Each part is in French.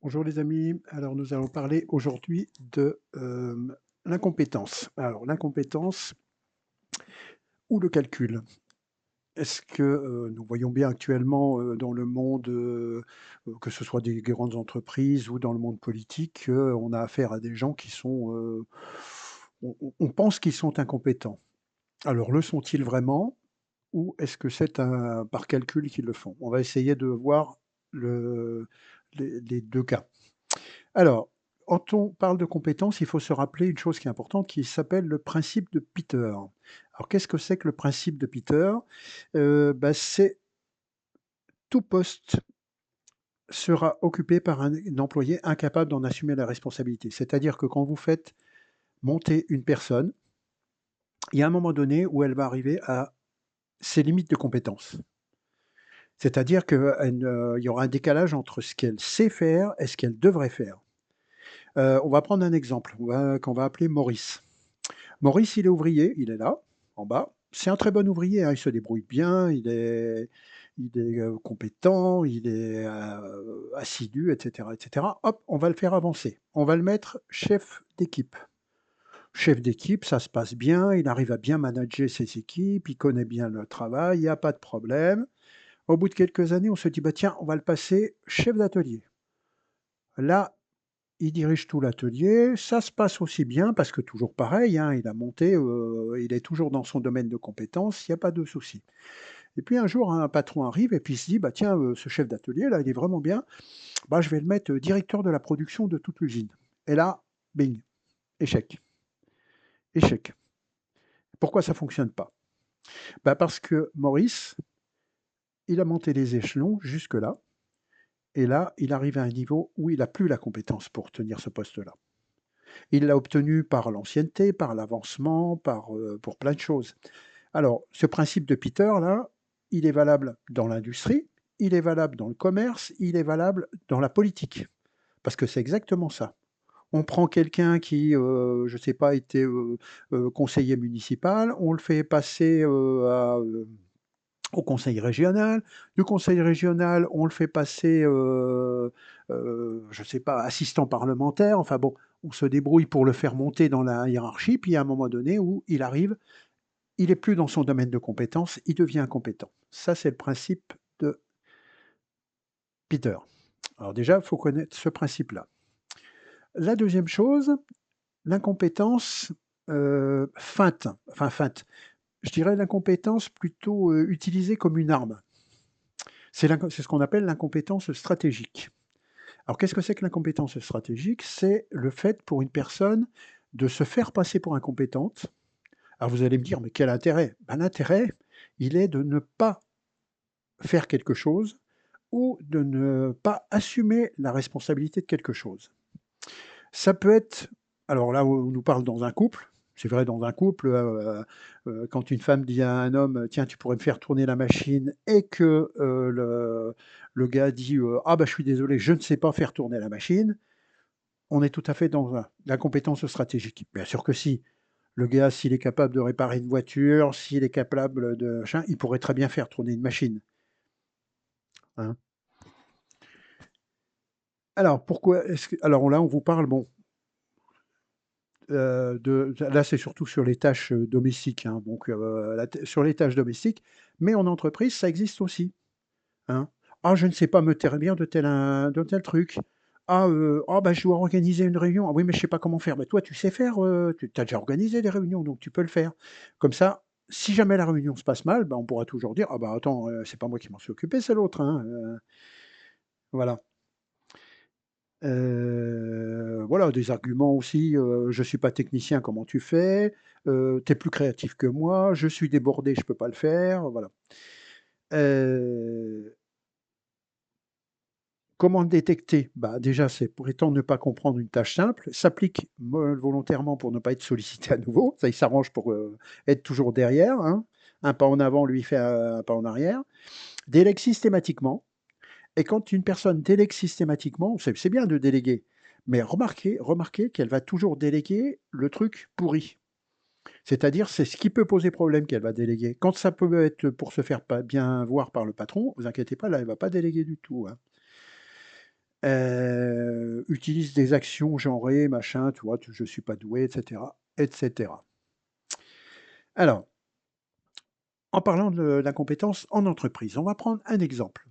Bonjour les amis, alors nous allons parler aujourd'hui de l'incompétence. Alors l'incompétence ou le calcul. Est-ce que nous voyons bien actuellement dans le monde, que ce soit des grandes entreprises ou dans le monde politique, on a affaire à des gens qui sont, on pense qu'ils sont incompétents. Alors le sont-ils vraiment ou est-ce que c'est par calcul qu'ils le font? On va essayer de voir le les 2 cas. Alors, quand on parle de compétences, il faut se rappeler une chose qui est importante, qui s'appelle le principe de Peter. Alors, qu'est-ce que c'est que le principe de Peter? C'est tout poste sera occupé par un employé incapable d'en assumer la responsabilité. C'est-à-dire que quand vous faites monter une personne, il y a un moment donné où elle va arriver à ses limites de compétences. C'est-à-dire qu'il y aura un décalage entre ce qu'elle sait faire et ce qu'elle devrait faire. On va prendre un exemple, qu'on va appeler Maurice. Maurice, il est ouvrier, il est là, en bas. C'est un très bon ouvrier, hein, il se débrouille bien, il est compétent, il est, assidu et cetera et cetera. Hop, on va le faire avancer. On va le mettre chef d'équipe. Chef d'équipe, ça se passe bien, il arrive à bien manager ses équipes, il connaît bien le travail, il y a pas de problème. Au bout de quelques années, on se dit: «Bah, tiens, on va le passer chef d'atelier». Là, il dirige tout l'atelier, ça se passe aussi bien parce que toujours pareil, hein, il a monté, il est toujours dans son domaine de compétences, il y a pas de souci. Et puis un jour, un patron arrive et puis il se dit: «Bah tiens, ce chef d'atelier là, il est vraiment bien, bah je vais le mettre, directeur de la production de toute l'usine». Et là, bing, échec, échec. Pourquoi ça fonctionne pas? Bah parce que Maurice, il a monté les échelons jusque-là et là, il arrive à un niveau où il a plus la compétence pour tenir ce poste-là. Il l'a obtenu par l'ancienneté, par l'avancement, pour plein de choses. Alors, ce principe de Peter là, il est valable dans l'industrie, il est valable dans le commerce, il est valable dans la politique. Parce que c'est exactement ça. On prend quelqu'un qui, je sais pas, était, conseiller municipal, on le fait passer, au conseil régional. Du conseil régional, on le fait passer, je sais pas, assistant parlementaire. Enfin bon, on se débrouille pour le faire monter dans la hiérarchie, puis à un moment donné où il arrive, il est plus dans son domaine de compétence, il devient incompétent. Ça, c'est le principe de Peter. Alors déjà, il faut connaître ce principe-là. La deuxième chose, l'incompétence, feinte, enfin feinte, je dirais l'incompétence plutôt, utilisée comme une arme. C'est ce qu'on appelle l'incompétence stratégique. Alors qu'est-ce que c'est que l'incompétence stratégique? C'est le fait pour une personne de se faire passer pour incompétente. Alors vous allez me dire: «Mais quel intérêt?» Ben, l'intérêt, il est de ne pas faire quelque chose ou de ne pas assumer la responsabilité de quelque chose. Ça peut être, alors là, on nous parle dans un couple, c'est vrai dans un couple, quand une femme dit à un homme: «Tiens, tu pourrais me faire tourner la machine» et que, le gars dit, «Ah bah, je suis désolé, je ne sais pas faire tourner la machine», on est tout à fait dans la compétence stratégique. Bien sûr que si, le gars, s'il est capable de réparer une voiture, s'il est capable de machin, il pourrait très bien faire tourner une machine, hein. Alors pourquoi est-ce que alors là, on vous parle, bon, là, c'est surtout sur les tâches, domestiques, hein, donc la t sur les tâches domestiques, mais en entreprise, ça existe aussi, hein. «Ah, je ne sais pas me servir de tel truc. Ah, bah, je dois organiser une réunion. Ah oui, mais je sais pas comment faire». «Bah, toi, tu sais faire, tu as déjà organisé des réunions, donc tu peux le faire». Comme ça, si jamais la réunion se passe mal, bah, on pourra toujours dire: «Ah bah, attends, c'est pas moi qui m'en suis occupé, c'est l'autre, hein», voilà. Voilà, des arguments aussi, «Je suis pas technicien, comment tu fais?» «Tu es plus créatif que moi», «Je suis débordé, je peux pas le faire», voilà. Heu, Comment le détecter? Bah, déjà, c'est pour étant ne pas comprendre une tâche simple, s'applique volontairement pour ne pas être sollicité à nouveau, ça il s'arrange pour, être toujours derrière, hein. Un pas en avant, lui, il fait un pas en arrière. Délègue systématiquement. Et quand une personne délègue systématiquement, c'est bien de déléguer, mais remarquez qu'elle va toujours déléguer le truc pourri. C'est-à-dire, c'est ce qui peut poser problème qu'elle va déléguer. Quand ça peut être pour se faire pas bien voir par le patron, vous inquiétez pas, là, elle va pas déléguer du tout, hein. utilise des actions genrées, machin, tu vois? Tu «Je suis pas doué» et cetera, et cetera. Alors, en parlant de l'incompétence en entreprise, on va prendre un exemple.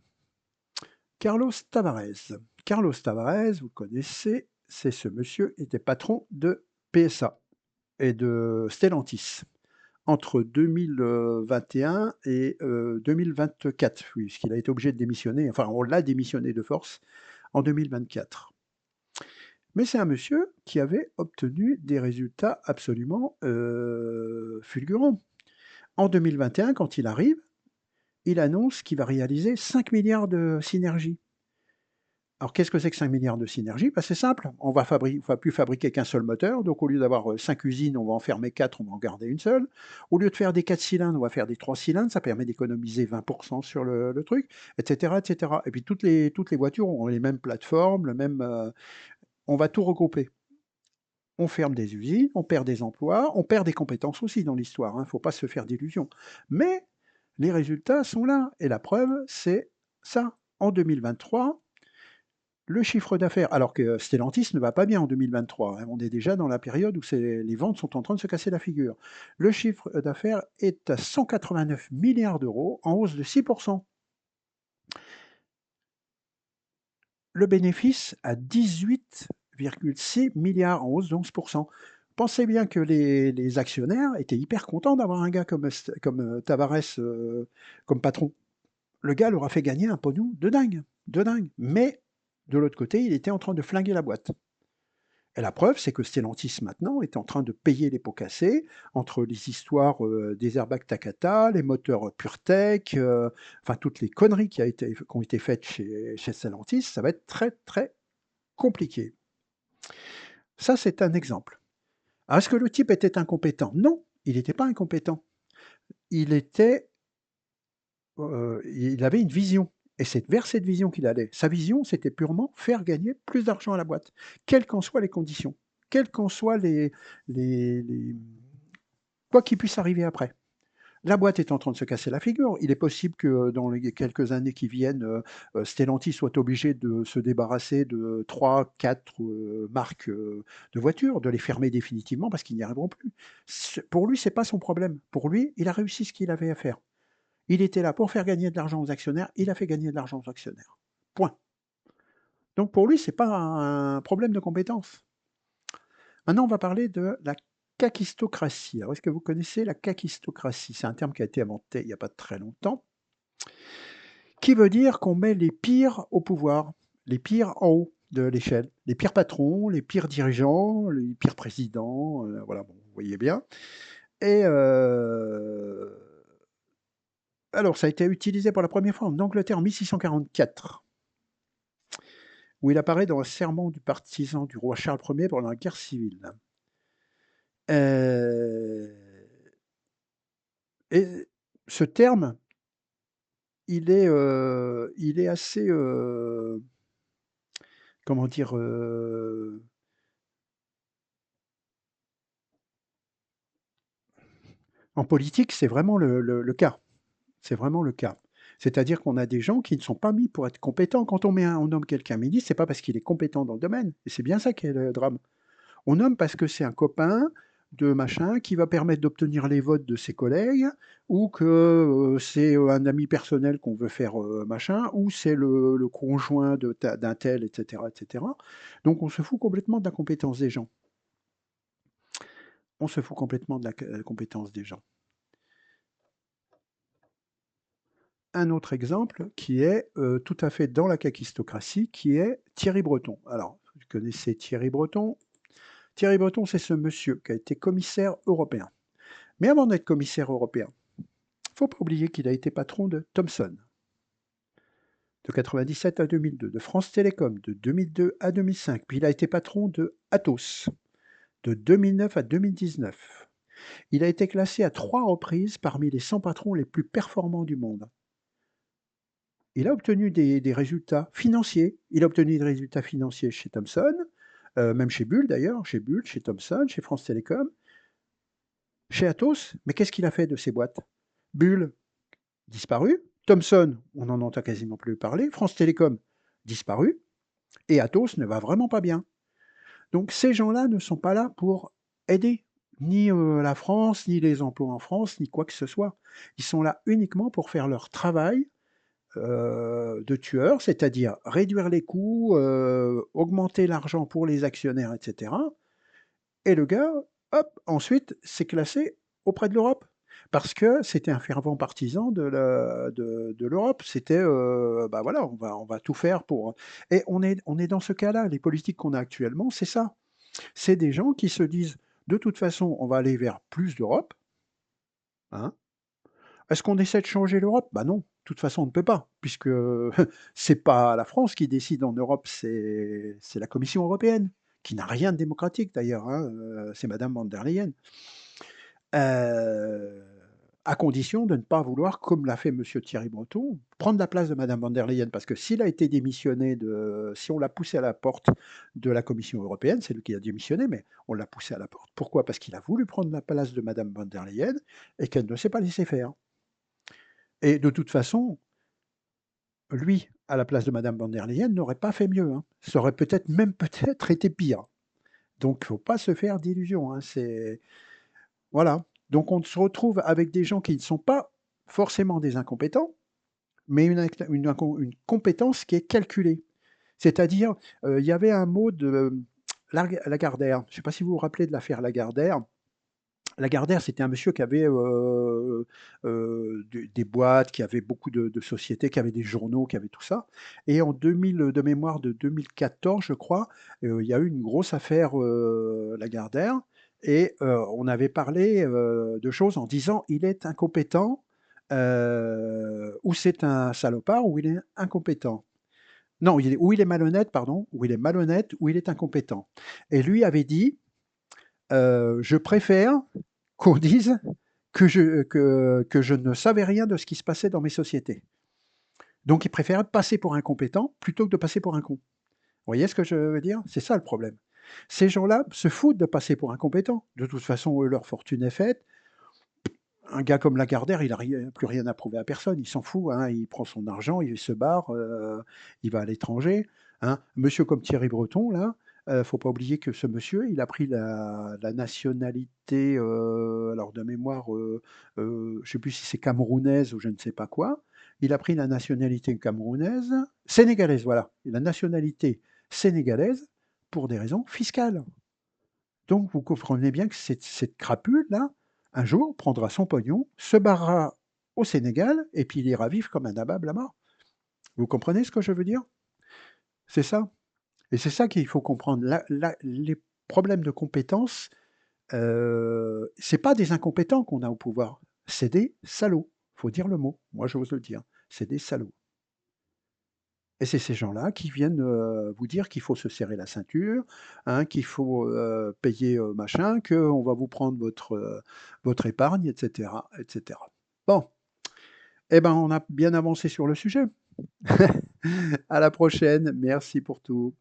Carlos Tavares. Carlos Tavares, vous connaissez, c'est ce monsieur qui était patron de PSA et de Stellantis entre 2021 et 2024, oui, puisqu'il a été obligé de démissionner, enfin on l'a démissionné de force en 2024. Mais c'est un monsieur qui avait obtenu des résultats absolument, fulgurants. En 2021, quand il arrive, il annonce qu'il va réaliser 5 milliards de synergies. Alors qu'est-ce que c'est que 5 milliards de synergies? Bah, c'est simple, on va plus fabriquer qu'un seul moteur, donc au lieu d'avoir, 5 usines, on va en fermer 4, on va en garder une seule. Au lieu de faire des 4 cylindres, on va faire des 3 cylindres, ça permet d'économiser 20 sur le truc, et cetera, et cetera. Et puis toutes les voitures ont les mêmes plateformes, le même, on va tout regrouper. On ferme des usines, on perd des emplois, on perd des compétences aussi dans l'histoire, hein, faut pas se faire d'illusions. Mais les résultats sont là et la preuve, c'est ça. En 2023, le chiffre d'affaires, alors que Stellantis ne va pas bien en 2023, hein, on est déjà dans la période où les ventes sont en train de se casser la figure. Le chiffre d'affaires est à 189 milliards d'euros, en hausse de 6%. Le bénéfice à 18,6 milliards, en hausse de 11%. Pensez bien que les actionnaires étaient hyper contents d'avoir un gars comme Tavares comme patron. Le gars leur a fait gagner un pognon de dingue, de dingue. Mais de l'autre côté, il était en train de flinguer la boîte. Et la preuve, c'est que Stellantis maintenant est en train de payer les pots cassés entre les histoires des airbags Takata, les moteurs PureTech, enfin toutes les conneries qui ont été faites chez Stellantis. Ça va être très très compliqué. Ça, c'est un exemple. Alors, est-ce que le type était incompétent? Non, il n'était pas incompétent. Il était, il avait une vision. Et c'est vers cette vision qu'il allait. Sa vision, c'était purement faire gagner plus d'argent à la boîte, quelles qu'en soient les conditions, quelles qu'en soient les quoi qu'il puisse arriver après. La boîte est en train de se casser la figure. Il est possible que dans les quelques années qui viennent, Stellantis soit obligé de se débarrasser de 3, 4 marques de voitures, de les fermer définitivement parce qu'ils n'y arriveront plus. Pour lui, c'est pas son problème. Pour lui, il a réussi ce qu'il avait à faire. Il était là pour faire gagner de l'argent aux actionnaires. Il a fait gagner de l'argent aux actionnaires. Point. Donc pour lui, c'est pas un problème de compétence. Maintenant, on va parler de la kakistocratie. Alors, est-ce que vous connaissez la kakistocratie? C'est un terme qui a été inventé il n'y a pas très longtemps, qui veut dire qu'on met les pires au pouvoir, les pires en haut de l'échelle, les pires patrons, les pires dirigeants, les pires présidents, voilà, bon, vous voyez bien. Et alors, ça a été utilisé pour la première fois en Angleterre en 1644, où il apparaît dans un sermon du partisan du roi Charles Ier pendant la guerre civile. Euh, et ce terme, il est assez, comment dire, en politique, c'est vraiment le cas. C'est vraiment le cas. C'est-à-dire qu'on a des gens qui ne sont pas mis pour être compétents. Quand on nomme quelqu'un ministre, c'est pas parce qu'il est compétent dans le domaine. Et c'est bien ça qui est le drame. On nomme parce que c'est un copain de machin qui va permettre d'obtenir les votes de ses collègues, ou que c'est un ami personnel qu'on veut faire machin, ou c'est le conjoint d'un tel, etc., etc. Donc on se fout complètement de la compétence des gens. On se fout complètement de la compétence des gens. Un autre exemple qui est tout à fait dans la kakistocratie, qui est Thierry Breton. Alors, vous connaissez Thierry Breton? Thierry Breton, c'est ce monsieur qui a été commissaire européen. Mais avant d'être commissaire européen, il ne faut pas oublier qu'il a été patron de Thomson, de 97 à 2002, de France Télécom, de 2002 à 2005, puis il a été patron de Atos, de 2009 à 2019. Il a été classé à 3 reprises parmi les 100 patrons les plus performants du monde. Il a obtenu des résultats financiers. Il a obtenu des résultats financiers chez Thomson, même chez Bull d'ailleurs, chez Bull, chez Thomson, chez France Télécom, chez Atos. Mais qu'est-ce qu'il a fait de ces boîtes? Bull, disparu. Thomson, on n'en entend quasiment plus parler. France Télécom, disparu. Et Athos ne va vraiment pas bien. Donc ces gens-là ne sont pas là pour aider ni, la France, ni les emplois en France, ni quoi que ce soit. Ils sont là uniquement pour faire leur travail, de tueurs, c'est-à-dire réduire les coûts, augmenter l'argent pour les actionnaires et cetera, et le gars, hop, ensuite, s'est classé auprès de l'Europe. Parce que c'était un fervent partisan de l'Europe. C'était, bah, voilà, on va tout faire pour et on est dans ce cas-là. Les politiques qu'on a actuellement, c'est ça. C'est des gens qui se disent: «De toute façon, on va aller vers plus d'Europe», hein. Est-ce qu'on essaie de changer l'Europe? Bah, non, de toute façon, on ne peut pas, puisque c'est pas la France qui décide en Europe, c'est la Commission européenne, qui n'a rien de démocratique d'ailleurs, hein, c'est madame von der Leyen. Heu, à condition de ne pas vouloir, comme l'a fait monsieur Thierry Breton, prendre la place de madame von der Leyen. Parce que s'il a été démissionné de si on l'a poussé à la porte de la Commission européenne, c'est lui qui a démissionné, mais on l'a poussé à la porte. Pourquoi? Parce qu'il a voulu prendre la place de madame von der Leyen et qu'elle ne s'est pas laissée faire. Et de toute façon, lui, à la place de madame von der Leyen, n'aurait pas fait mieux, hein. Ça aurait peut-être même peut-être été pire. Donc il ne faut pas se faire d'illusions, hein, c'est voilà. Donc on se retrouve avec des gens qui ne sont pas forcément des incompétents, mais une compétence qui est calculée. C'est-à-dire, il y avait un mot de Lagardère. Je ne sais pas si vous vous rappelez de l'affaire Lagardère. Lagardère, c'était un monsieur qui avait, des boîtes, qui avait beaucoup de sociétés, qui avait des journaux, qui avait tout ça. Et en 2000, de mémoire de 2014, je crois, il y a eu une grosse affaire, Lagardère et on avait parlé, de choses en disant: «Il est incompétent, ou c'est un salopard, ou il est incompétent». Non, il est malhonnête, pardon, ou il est malhonnête, ou il est incompétent. Et lui avait dit: «Je préfère qu'on dise que je ne savais rien de ce qui se passait dans mes sociétés». Donc il préférait passer pour un compétent plutôt que de passer pour un con. Vous voyez ce que je veux dire? C'est ça le problème. Ces gens-là se foutent de passer pour un compétent. De toute façon, eux, leur fortune est faite. Un gars comme Lagardère, il a plus rien à prouver à personne. Il s'en fout, hein, il prend son argent, il se barre, il va à l'étranger, hein. Monsieur comme Thierry Breton là, faut pas oublier que ce monsieur, il a pris la nationalité, alors de mémoire, je sais plus si c'est camerounaise ou je ne sais pas quoi. Il a pris la nationalité camerounaise sénégalaise, voilà, et la nationalité sénégalaise pour des raisons fiscales. Donc vous comprenez bien que cette crapule-là, un jour, prendra son pognon, se barrera au Sénégal et puis il ira vivre comme un nabab là-bas. Vous comprenez ce que je veux dire? C'est ça. Et c'est ça qu'il faut comprendre. Les problèmes de compétences, c'est pas des incompétents qu'on a au pouvoir, c'est des salauds. Faut dire le mot. Moi, j'ose le dire. C'est des salauds. Et c'est ces gens-là qui viennent, vous dire qu'il faut se serrer la ceinture, hein, qu'il faut, payer, machin, qu'on va vous prendre votre épargne et cetera, et cetera. Bon, eh ben, on a bien avancé sur le sujet. À la prochaine, merci pour tout.